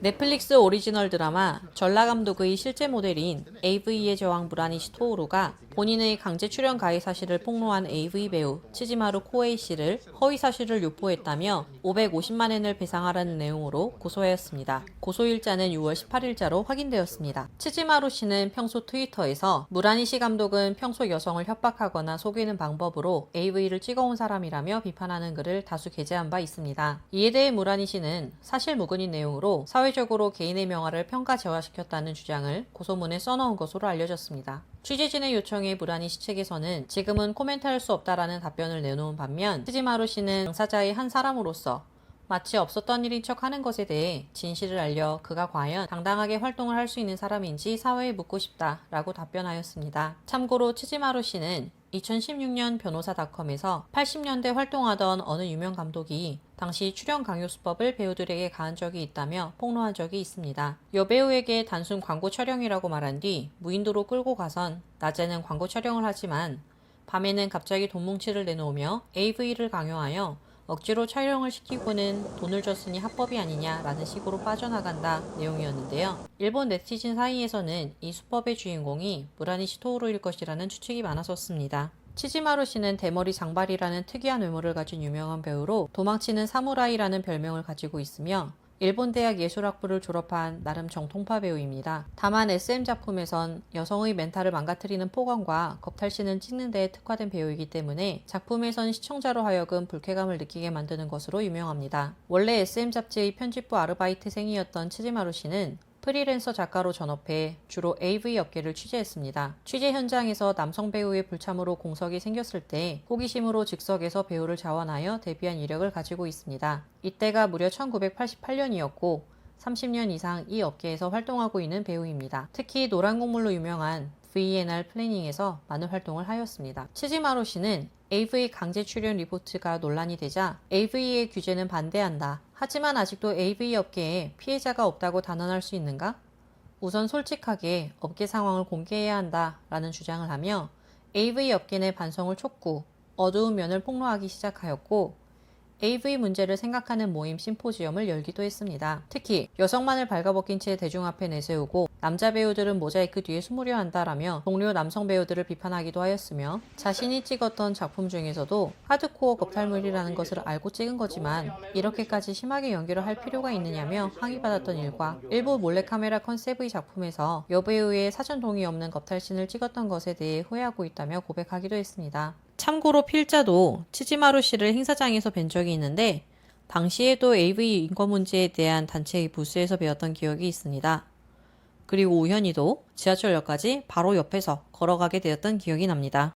넷플릭스 오리지널 드라마 전라감독의 실제 모델인 AV의 제왕 무라니시 토오루가 본인의 강제 출연 가해 사실을 폭로한 AV 배우 치지마루 코에이 씨를 허위 사실을 유포했다며 550만 엔을 배상하라는 내용으로 고소하였습니다. 고소일자는 6월 18일자로 확인되었습니다. 치지마루 씨는 평소 트위터에서 무라니시 감독은 평소 여성을 협박하거나 속이는 방법으로 AV를 찍어온 사람이라며 비판하는 글을 다수 게재한 바 있습니다. 이에 대해 무라니 씨는 사실 무근인 내용으로 사회적으로 개인의 명화를 평가제화시켰다는 주장을 고소문에 써놓은 것으로 알려졌습니다. 취재진의 요청에 무라니 씨 측에서는 지금은 코멘트할 수 없다라는 답변을 내놓은 반면 치지마루 씨는 당사자의 한 사람으로서 마치 없었던 일인 척 하는 것에 대해 진실을 알려 그가 과연 당당하게 활동을 할 수 있는 사람인지 사회에 묻고 싶다라고 답변하였습니다. 참고로 치지마루 씨는 2016년 변호사닷컴에서 80년대 활동하던 어느 유명 감독이 당시 출연 강요 수법을 배우들에게 가한 적이 있다며 폭로한 적이 있습니다. 여배우에게 단순 광고 촬영이라고 말한 뒤 무인도로 끌고 가선 낮에는 광고 촬영을 하지만 밤에는 갑자기 돈 뭉치를 내놓으며 AV를 강요하여 억지로 촬영을 시키고는 돈을 줬으니 합법이 아니냐라는 식으로 빠져나간다 내용이었는데요. 일본 네티즌 사이에서는 이 수법의 주인공이 무라니시 토오루일 것이라는 추측이 많았었습니다. 치지마루 씨는 대머리 장발이라는 특이한 외모를 가진 유명한 배우로 도망치는 사무라이라는 별명을 가지고 있으며 일본 대학 예술학부를 졸업한 나름 정통파 배우입니다. 다만 SM 작품에선 여성의 멘탈을 망가뜨리는 폭언과 겁탈신을 찍는 데에 특화된 배우이기 때문에 작품에선 시청자로 하여금 불쾌감을 느끼게 만드는 것으로 유명합니다. 원래 SM 잡지의 편집부 아르바이트생이었던 치지마루 씨는 프리랜서 작가로 전업해 주로 AV 업계를 취재했습니다. 취재 현장에서 남성 배우의 불참으로 공석이 생겼을 때 호기심으로 즉석에서 배우를 자원하여 데뷔한 이력을 가지고 있습니다. 이때가 무려 1988년이었고 30년 이상 이 업계에서 활동하고 있는 배우입니다. 특히 노란 곡물로 유명한 VNR 플래닝에서 많은 활동을 하였습니다. 치지마루 씨는 AV 강제 출연 리포트가 논란이 되자 AV의 규제는 반대한다. 하지만 아직도 AV 업계에 피해자가 없다고 단언할 수 있는가? 우선 솔직하게 업계 상황을 공개해야 한다 라는 주장을 하며 AV 업계 내 반성을 촉구, 어두운 면을 폭로하기 시작하였고 AV 문제를 생각하는 모임 심포지엄을 열기도 했습니다. 특히 여성만을 발가벗긴 채 대중 앞에 내세우고 남자 배우들은 모자이크 뒤에 숨으려 한다라며 동료 남성 배우들을 비판하기도 하였으며 자신이 찍었던 작품 중에서도 하드코어 겁탈물이라는 것을 알고 찍은 거지만 이렇게까지 심하게 연기를 할 필요가 있느냐며 항의받았던 일과 일부 몰래카메라 컨셉의 작품에서 여배우의 사전 동의 없는 겁탈신을 찍었던 것에 대해 후회하고 있다며 고백하기도 했습니다. 참고로 필자도 치지마루 씨를 행사장에서 뵌 적이 있는데 당시에도 AV 인권 문제에 대한 단체의 부스에서 배웠던 기억이 있습니다. 그리고 우연히도 지하철역까지 바로 옆에서 걸어가게 되었던 기억이 납니다.